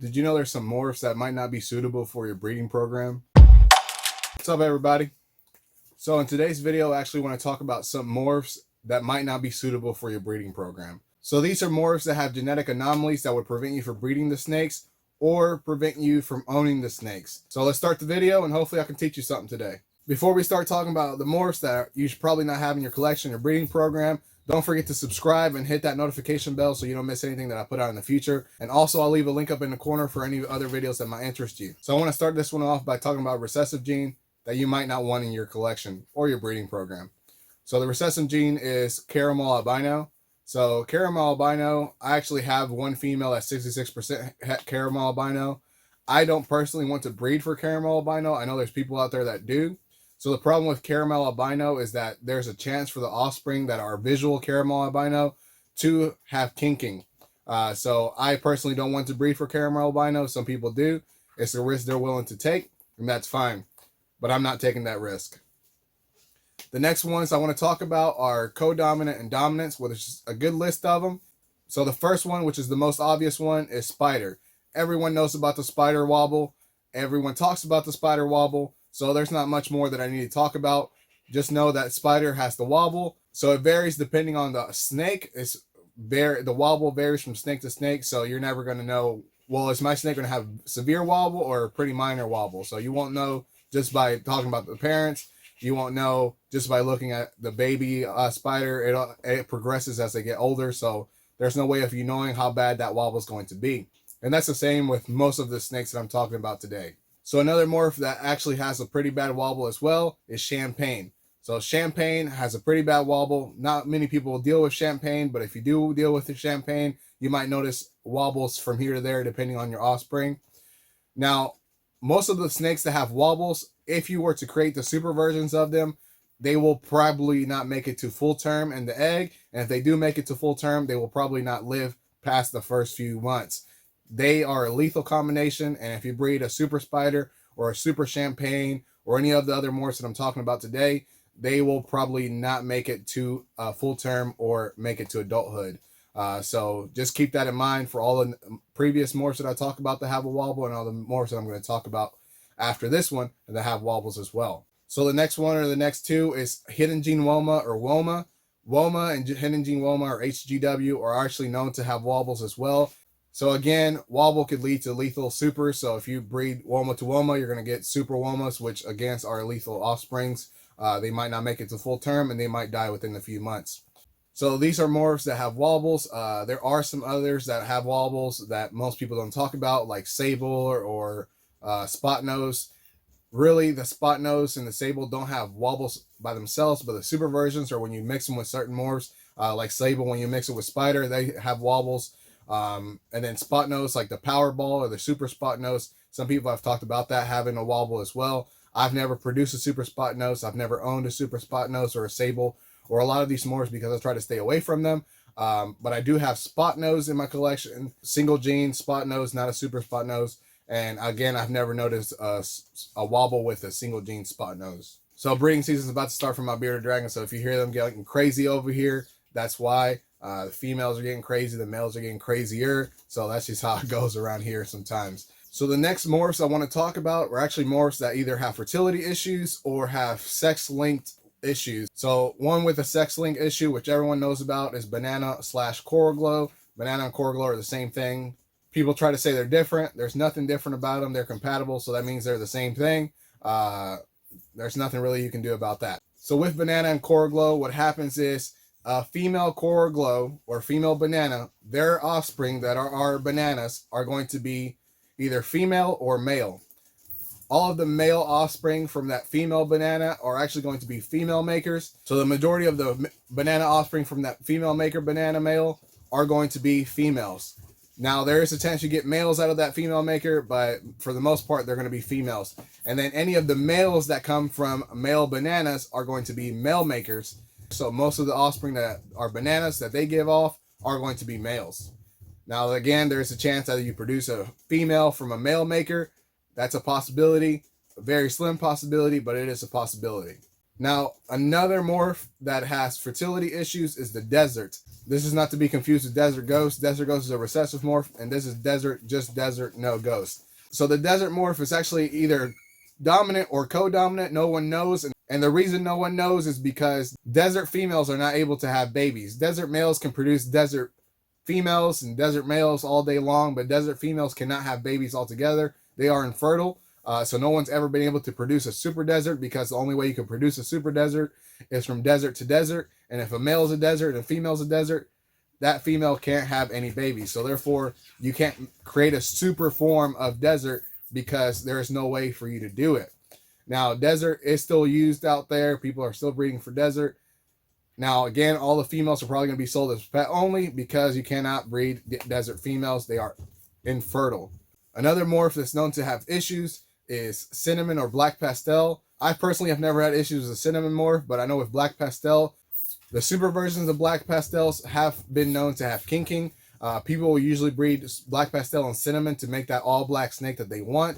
Did you know there's some morphs that might not be suitable for your breeding program? What's up, everybody? So in today's video, I actually want to talk about some morphs that might not be suitable for your breeding program. So these are morphs that have genetic anomalies that would prevent you from breeding the snakes or prevent you from owning the snakes. So let's start the video and hopefully I can teach you something today. Before we start talking about the morphs that you should probably not have in your collection or breeding program, don't forget to subscribe and hit that notification bell so you don't miss anything that I put out in the future. And also I'll leave a link up in the corner for any other videos that might interest you. So I want to start this one off by talking about a recessive gene that you might not want in your collection or your breeding program. So the recessive gene is caramel albino. So caramel albino, I actually have one female at 66% caramel albino. I don't personally want to breed for caramel albino. I know there's people out there that do. So the problem with caramel albino is that there's a chance for the offspring that are visual caramel albino to have kinking. So I personally don't want to breed for caramel albino. Some people do. It's a risk they're willing to take, and that's fine. But I'm not taking that risk. The next ones I want to talk about are codominant and dominants, which is a good list of them. So the first one, which is the most obvious one, is spider. Everyone knows about the spider wobble. Everyone talks about the spider wobble. So there's not much more that I need to talk about. Just know that spider has the wobble. So it varies depending on the snake. The wobble varies from snake to snake. So you're never going to know, well, is my snake going to have severe wobble or a pretty minor wobble? So you won't know just by talking about the parents. You won't know just by looking at the baby spider. It progresses as they get older. So there's no way of you knowing how bad that wobble is going to be. And that's the same with most of the snakes that I'm talking about today. So another morph that actually has a pretty bad wobble as well is champagne. So champagne has a pretty bad wobble. Not many people will deal with champagne, but if you do deal with the champagne, you might notice wobbles from here to there depending on your offspring. Now, most of the snakes that have wobbles, if you were to create the super versions of them, they will probably not make it to full term in the egg. And if they do make it to full term, they will probably not live past the first few months. They are a lethal combination, and if you breed a super spider or a super champagne or any of the other morphs that I'm talking about today, they will probably not make it to full term or make it to adulthood. So just keep that in mind for all the previous morphs that I talk about that have a wobble and all the morphs that I'm going to talk about after this one that have wobbles as well. So the next one or the next two is hidden gene woma or woma. Woma and hidden gene woma or HGW are actually known to have wobbles as well. So again, wobble could lead to lethal supers. So if you breed woma to woma, you're going to get super womas, which against are lethal offsprings. They might not make it to full term and they might die within a few months. So these are morphs that have wobbles. There are some others that have wobbles that most people don't talk about, like sable or spot nose. Really, the spot nose and the sable don't have wobbles by themselves, but the super versions, or when you mix them with certain morphs, like sable, when you mix it with spider, they have wobbles. And then spot nose, like the Powerball or the super spot nose, some people have talked about that having a wobble as well. I've never produced a super spot nose. I've never owned a super spot nose or a sable or a lot of these morphs because I try to stay away from them. But I do have spot nose in my collection, single gene spot nose, not a super spot nose. And again, I've never noticed a wobble with a single gene spot nose. So breeding season is about to start for my bearded dragon. So if you hear them getting crazy over here, that's why. The females are getting crazy, the males are getting crazier. So that's just how it goes around here sometimes. So the next morphs I want to talk about are actually morphs that either have fertility issues or have sex-linked issues. So one with a sex-linked issue, which everyone knows about, is banana/coral glow. Banana and coral glow are the same thing. People try to say they're different. There's nothing different about them. They're compatible, so that means they're the same thing. There's nothing really you can do about that. So with banana and coral glow, what happens is female coral glow or female banana, their offspring that are bananas are going to be either female or male. All of the male offspring from that female banana are actually going to be female makers. So the majority of the banana offspring from that female maker banana male are going to be females. Now there is a chance you get males out of that female maker, but for the most part, they're going to be females. And then any of the males that come from male bananas are going to be male makers. So most of the offspring that are bananas that they give off are going to be males. Now, again, there's a chance that you produce a female from a male maker. That's a possibility, a very slim possibility, but it is a possibility. Now, another morph that has fertility issues is the desert. This is not to be confused with desert ghost. Desert ghost is a recessive morph, and this is desert, just desert, no ghost. So the desert morph is actually either dominant or co-dominant. No one knows. And the reason no one knows is because desert females are not able to have babies. Desert males can produce desert females and desert males all day long, but desert females cannot have babies altogether. They are infertile. So no one's ever been able to produce a super desert, because the only way you can produce a super desert is from desert to desert. And if a male is a desert and a female is a desert, that female can't have any babies. So therefore, you can't create a super form of desert because there is no way for you to do it. Now, desert is still used out there. People are still breeding for desert. Now, again, all the females are probably going to be sold as pet only because you cannot breed desert females. They are infertile. Another morph that's known to have issues is cinnamon or black pastel. I personally have never had issues with cinnamon morph, but I know with black pastel, the super versions of black pastels have been known to have kinking. People will usually breed black pastel and cinnamon to make that all black snake that they want,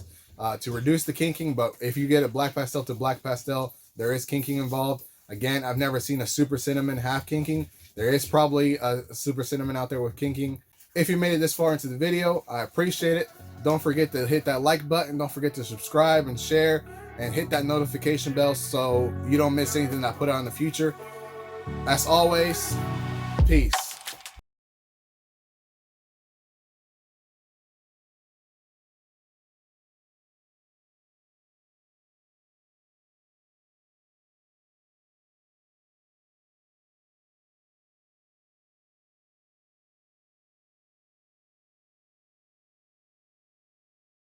to reduce the kinking. But if you get a black pastel to black pastel, there is kinking involved. Again, I've never seen a super cinnamon have kinking. There is probably a super cinnamon out there with kinking. If you made it this far into the video, I appreciate it. Don't forget to hit that like button. Don't forget to subscribe and share and hit that notification bell so you don't miss anything I put out in the future. As always, peace.